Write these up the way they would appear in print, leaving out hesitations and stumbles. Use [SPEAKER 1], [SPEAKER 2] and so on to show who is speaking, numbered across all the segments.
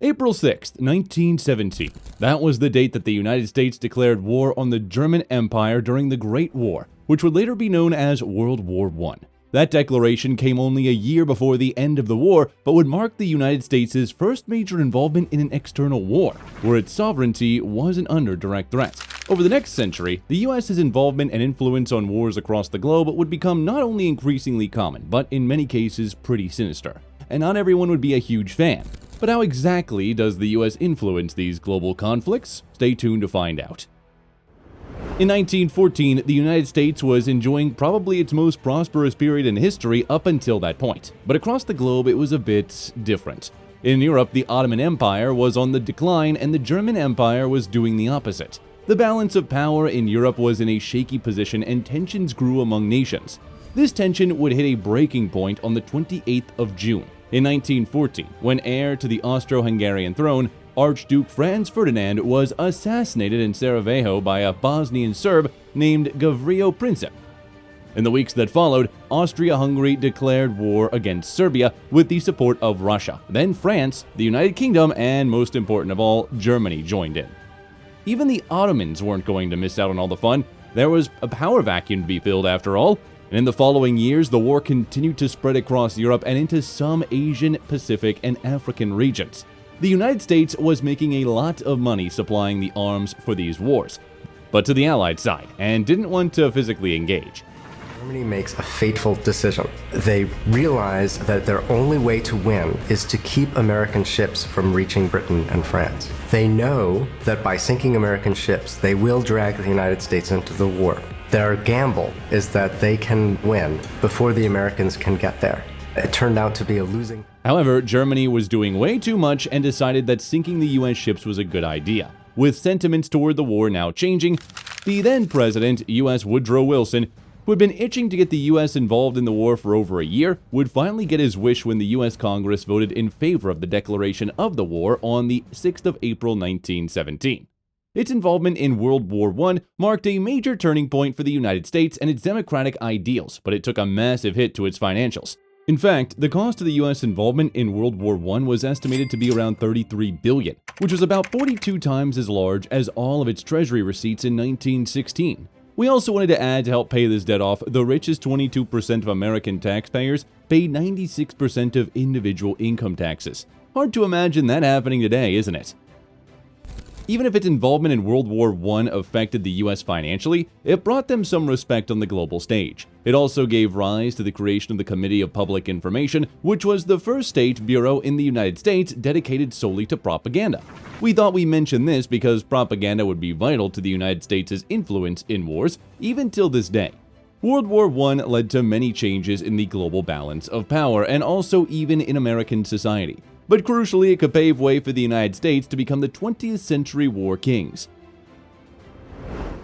[SPEAKER 1] April 6, 1917. That was the date that the United States declared war on the German Empire during the Great War, which would later be known as World War I. That declaration came only a year before the end of the war, but would mark the United States' first major involvement in an external war, where its sovereignty wasn't under direct threat. Over the next century, the U.S.'s involvement and influence on wars across the globe would become not only increasingly common, but in many cases pretty sinister. And not everyone would be a huge fan. But how exactly does the U.S. influence these global conflicts? Stay tuned to find out. In 1914, the United States was enjoying probably its most prosperous period in history up until that point. But across the globe, it was a bit different. In Europe, the Ottoman Empire was on the decline and the German Empire was doing the opposite. The balance of power in Europe was in a shaky position and tensions grew among nations. This tension would hit a breaking point on the 28th of June in 1914, when heir to the Austro-Hungarian throne, Archduke Franz Ferdinand was assassinated in Sarajevo by a Bosnian Serb named Gavrilo Princip. In the weeks that followed, Austria-Hungary declared war against Serbia with the support of Russia. Then France, the United Kingdom, and most important of all, Germany joined in. Even the Ottomans weren't going to miss out on all the fun. There was a power vacuum to be filled after all. And in the following years, the war continued to spread across Europe and into some Asian, Pacific, and African regions. The United States was making a lot of money supplying the arms for these wars, but to the Allied side, and didn't want to physically engage.
[SPEAKER 2] Germany makes a fateful decision. They realize that their only way to win is to keep American ships from reaching Britain and France. They know that by sinking American ships, they will drag the United States into the war. Their gamble is that they can win before the Americans can get there. It turned out to be a losing.
[SPEAKER 1] However, Germany was doing way too much and decided that sinking the U.S. ships was a good idea. With sentiments toward the war now changing, the then president, U.S. Woodrow Wilson, who had been itching to get the U.S. involved in the war for over a year, would finally get his wish when the U.S. Congress voted in favor of the declaration of the war on the 6th of April 1917. Its involvement in World War I marked a major turning point for the United States and its democratic ideals, but it took a massive hit to its financials. In fact, the cost of the U.S. involvement in World War I was estimated to be around $33 billion, which was about 42 times as large as all of its treasury receipts in 1916. We also wanted to add, to help pay this debt off, the richest 22% of American taxpayers paid 96% of individual income taxes. Hard to imagine that happening today, isn't it? Even if its involvement in World War I affected the U.S. financially, it brought them some respect on the global stage. It also gave rise to the creation of the Committee of Public Information, which was the first state bureau in the United States dedicated solely to propaganda. We thought we mentioned this because propaganda would be vital to the United States' influence in wars, even till this day. World War I led to many changes in the global balance of power, and also even in American society. But crucially, it could pave way for the United States to become the 20th century war kings.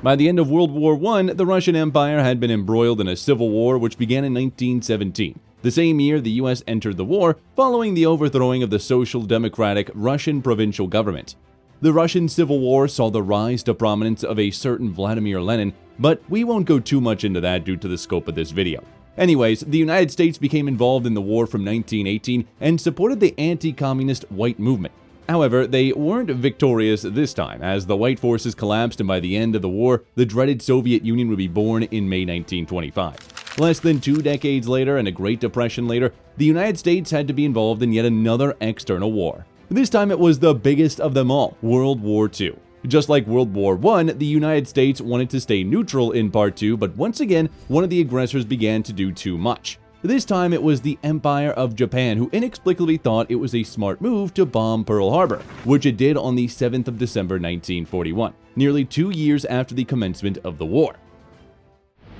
[SPEAKER 1] By the end of World War I, the Russian Empire had been embroiled in a civil war which began in 1917. The same year, the U.S. entered the war, following the overthrowing of the Social Democratic Russian provincial government. The Russian Civil War saw the rise to prominence of a certain Vladimir Lenin, but we won't go too much into that due to the scope of this video. Anyways, the United States became involved in the war from 1918 and supported the anti-communist white movement. However, they weren't victorious this time, as the white forces collapsed, and by the end of the war, the dreaded Soviet Union would be born in May 1925. Less than 2 decades later and a Great Depression later, the United States had to be involved in yet another external war. This time it was the biggest of them all, World War II. Just like World War I, the United States wanted to stay neutral in Part 2, but once again, one of the aggressors began to do too much. This time it was the Empire of Japan, who inexplicably thought it was a smart move to bomb Pearl Harbor, which it did on the 7th of December 1941, nearly 2 years after the commencement of the war.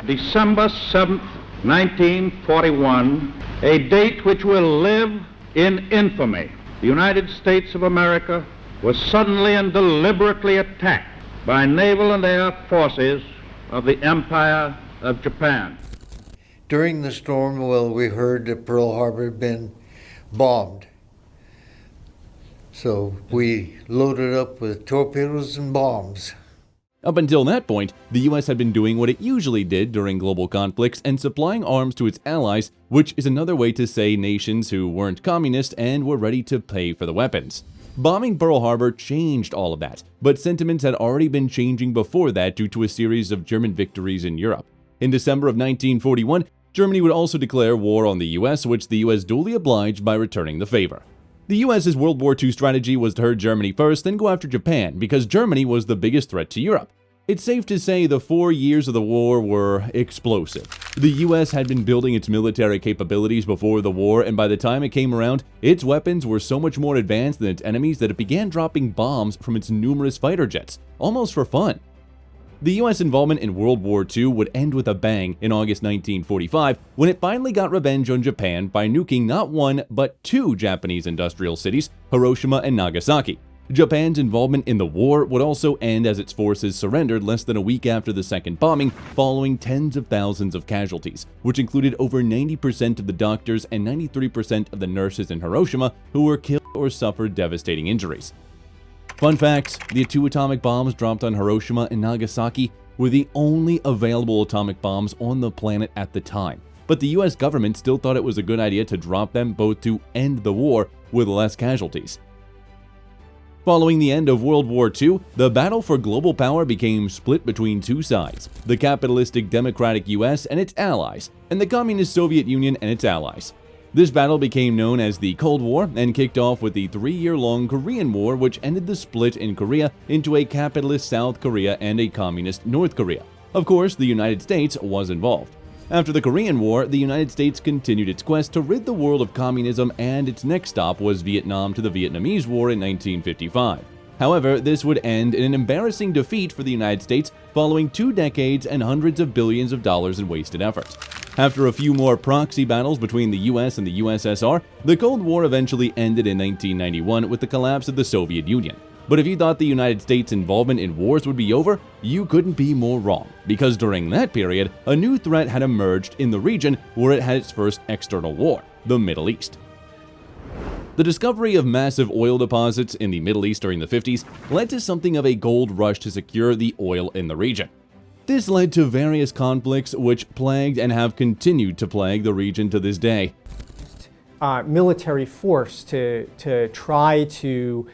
[SPEAKER 3] December 7th, 1941, a date which will live in infamy. The United States of America was suddenly and deliberately attacked by naval and air forces of the Empire of Japan.
[SPEAKER 4] During the storm, we heard that Pearl Harbor had been bombed. So we loaded up with torpedoes and bombs.
[SPEAKER 1] Up until that point, the US had been doing what it usually did during global conflicts and supplying arms to its allies, which is another way to say nations who weren't communist and were ready to pay for the weapons. Bombing Pearl Harbor changed all of that, but sentiments had already been changing before that due to a series of German victories in Europe. In December of 1941, Germany would also declare war on the U.S., which the U.S. duly obliged by returning the favor. The U.S.'s World War II strategy was to hurt Germany first, then go after Japan, because Germany was the biggest threat to Europe. It's safe to say the 4 years of the war were explosive. The U.S. had been building its military capabilities before the war, and by the time it came around, its weapons were so much more advanced than its enemies that it began dropping bombs from its numerous fighter jets, almost for fun. The U.S. involvement in World War II would end with a bang in August 1945 when it finally got revenge on Japan by nuking not one, but two Japanese industrial cities, Hiroshima and Nagasaki. Japan's involvement in the war would also end as its forces surrendered less than a week after the second bombing, following tens of thousands of casualties, which included over 90% of the doctors and 93% of the nurses in Hiroshima who were killed or suffered devastating injuries. Fun fact, the two atomic bombs dropped on Hiroshima and Nagasaki were the only available atomic bombs on the planet at the time, but the US government still thought it was a good idea to drop them both to end the war with less casualties. Following the end of World War II, the battle for global power became split between two sides, the capitalistic democratic US and its allies, and the communist Soviet Union and its allies. This battle became known as the Cold War and kicked off with the 3-year-long Korean War, which ended the split in Korea into a capitalist South Korea and a communist North Korea. Of course, the United States was involved. After the Korean War, the United States continued its quest to rid the world of communism, and its next stop was Vietnam to the Vietnamese War in 1955. However, this would end in an embarrassing defeat for the United States following 2 decades and hundreds of billions of dollars in wasted effort. After a few more proxy battles between the US and the USSR, the Cold War eventually ended in 1991 with the collapse of the Soviet Union. But if you thought the United States' involvement in wars would be over, you couldn't be more wrong, because during that period, a new threat had emerged in the region where it had its first external war, the Middle East. The discovery of massive oil deposits in the Middle East during the 50s led to something of a gold rush to secure the oil in the region. This led to various conflicts which plagued and have continued to plague the region to this day.
[SPEAKER 5] Military force to try to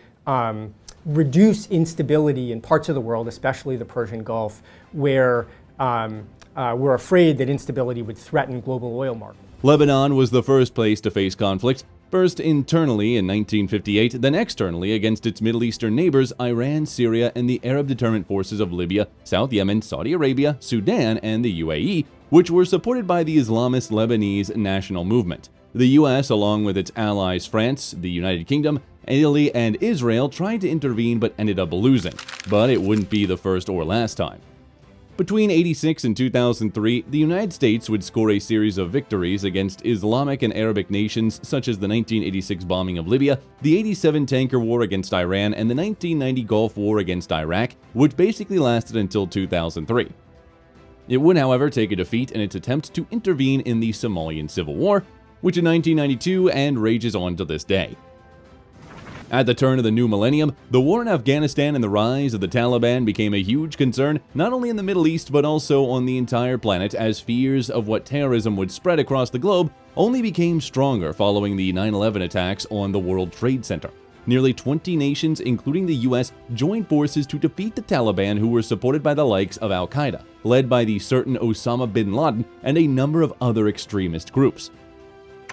[SPEAKER 5] reduce instability in parts of the world, especially the Persian Gulf, where we're afraid that instability would threaten global oil markets.
[SPEAKER 1] Lebanon was the first place to face conflict, first internally in 1958, then externally against its Middle Eastern neighbors Iran, Syria, and the Arab deterrent forces of Libya, South Yemen, Saudi Arabia, Sudan, and the U.A.E., which were supported by the Islamist Lebanese national movement. The U.S., along with its allies France, the United Kingdom, Italy, and Israel, tried to intervene but ended up losing. But it wouldn't be the first or last time. Between 1986 and 2003, the United States would score a series of victories against Islamic and Arabic nations such as the 1986 bombing of Libya, the 87 tanker war against Iran, and the 1990 Gulf War against Iraq, which basically lasted until 2003. It would, however, take a defeat in its attempt to intervene in the Somalian Civil War, which in 1992 and rages on to this day. At the turn of the new millennium, the war in Afghanistan and the rise of the Taliban became a huge concern not only in the Middle East but also on the entire planet, as fears of what terrorism would spread across the globe only became stronger following the 9/11 attacks on the World Trade Center. Nearly 20 nations, including the US, joined forces to defeat the Taliban, who were supported by the likes of Al-Qaeda, led by the certain Osama bin Laden and a number of other extremist groups.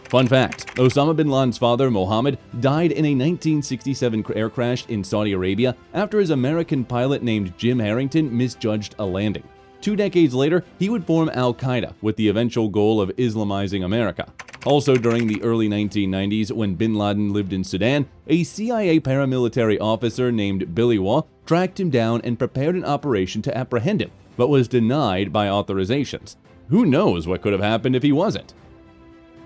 [SPEAKER 1] Fun fact, Osama bin Laden's father, Mohammed, died in a 1967 air crash in Saudi Arabia after his American pilot named Jim Harrington misjudged a landing. 2 decades later, he would form Al-Qaeda with the eventual goal of Islamizing America. Also during the early 1990s, when bin Laden lived in Sudan, a CIA paramilitary officer named Billy Waugh tracked him down and prepared an operation to apprehend him, but was denied by authorizations. Who knows what could have happened if he wasn't?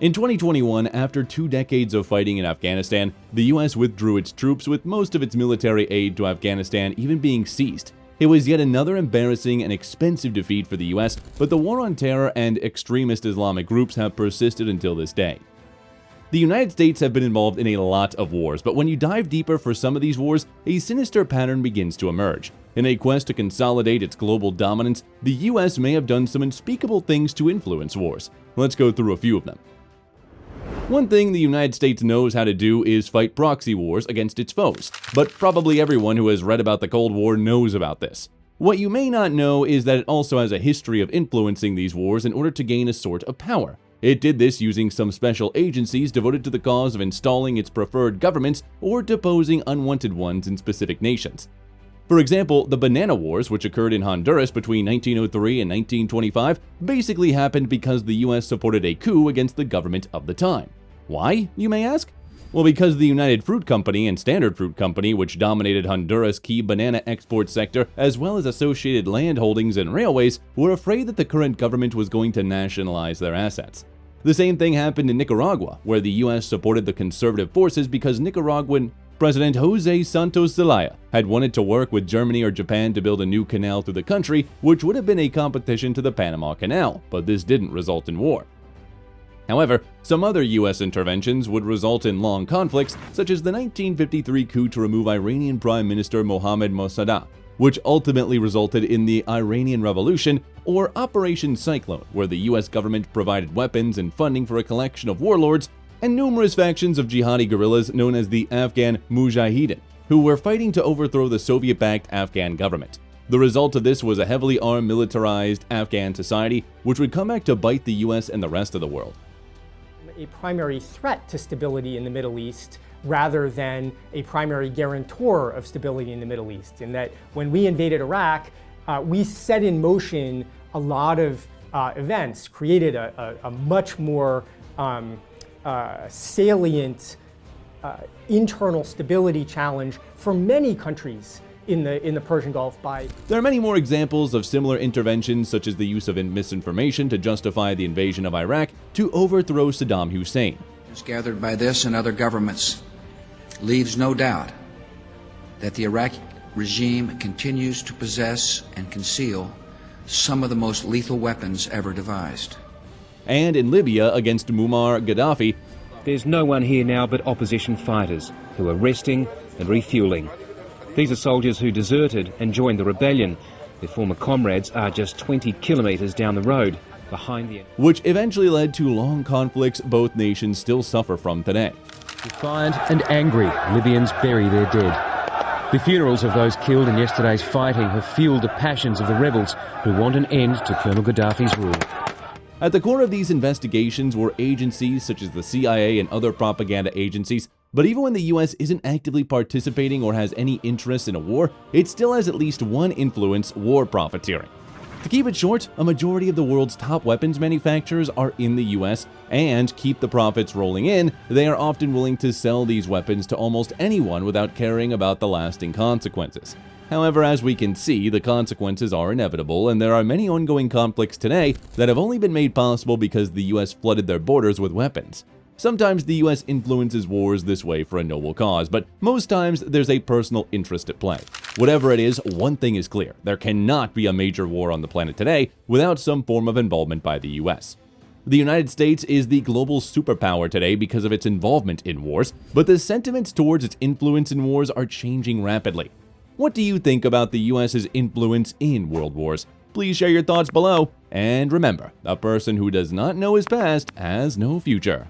[SPEAKER 1] In 2021, after 2 decades of fighting in Afghanistan, the US withdrew its troops, with most of its military aid to Afghanistan even being seized. It was yet another embarrassing and expensive defeat for the US, but the war on terror and extremist Islamic groups have persisted until this day. The United States have been involved in a lot of wars, but when you dive deeper for some of these wars, a sinister pattern begins to emerge. In a quest to consolidate its global dominance, the US may have done some unspeakable things to influence wars. Let's go through a few of them. One thing the United States knows how to do is fight proxy wars against its foes, but probably everyone who has read about the Cold War knows about this. What you may not know is that it also has a history of influencing these wars in order to gain a sort of power. It did this using some special agencies devoted to the cause of installing its preferred governments or deposing unwanted ones in specific nations. For example, the Banana Wars, which occurred in Honduras between 1903 and 1925, basically happened because the US supported a coup against the government of the time. Why, you may ask? Well, because the United Fruit Company and Standard Fruit Company, which dominated Honduras' key banana export sector, as well as associated land holdings and railways, were afraid that the current government was going to nationalize their assets. The same thing happened in Nicaragua, where the US supported the conservative forces because Nicaraguan President Jose Santos Zelaya had wanted to work with Germany or Japan to build a new canal through the country, which would have been a competition to the Panama Canal, but this didn't result in war. However, some other US interventions would result in long conflicts, such as the 1953 coup to remove Iranian Prime Minister Mohammad Mossadegh, which ultimately resulted in the Iranian Revolution, or Operation Cyclone, where the US government provided weapons and funding for a collection of warlords and numerous factions of jihadi guerrillas known as the Afghan Mujahideen, who were fighting to overthrow the Soviet-backed Afghan government. The result of this was a heavily armed, militarized Afghan society, which would come back to bite the US and the rest of the world.
[SPEAKER 5] A primary threat to stability in the Middle East rather than a primary guarantor of stability in the Middle East. In that when we invaded Iraq, we set in motion a lot of events, created a much more salient internal stability challenge for many countries in the Persian Gulf.
[SPEAKER 1] There are many more examples of similar interventions, such as the use of misinformation to justify the invasion of Iraq to overthrow Saddam Hussein.
[SPEAKER 6] Gathered by this and other governments leaves no doubt that the Iraqi regime continues to possess and conceal some of the most lethal weapons ever devised.
[SPEAKER 1] And in Libya against Muammar Gaddafi,
[SPEAKER 7] there's no one here now but opposition fighters who are resting and refueling. These are soldiers who deserted and joined the rebellion. Their former comrades are just 20 kilometers down the road behind the...
[SPEAKER 1] which eventually led to long conflicts both nations still suffer from today.
[SPEAKER 8] Defiant and angry, Libyans bury their dead. The funerals of those killed in yesterday's fighting have fueled the passions of the rebels who want an end to Colonel Gaddafi's rule.
[SPEAKER 1] At the core of these investigations were agencies such as the CIA and other propaganda agencies, but even when the US isn't actively participating or has any interest in a war, it still has at least one influence: war profiteering. To keep it short, a majority of the world's top weapons manufacturers are in the US, and keep the profits rolling in, they are often willing to sell these weapons to almost anyone without caring about the lasting consequences. However, as we can see, the consequences are inevitable, and there are many ongoing conflicts today that have only been made possible because the US flooded their borders with weapons. Sometimes the US influences wars this way for a noble cause, but most times there's a personal interest at play. Whatever it is, one thing is clear: there cannot be a major war on the planet today without some form of involvement by the US. The United States is the global superpower today because of its involvement in wars, but the sentiments towards its influence in wars are changing rapidly. What do you think about the US's influence in world wars? Please share your thoughts below, and remember, a person who does not know his past has no future.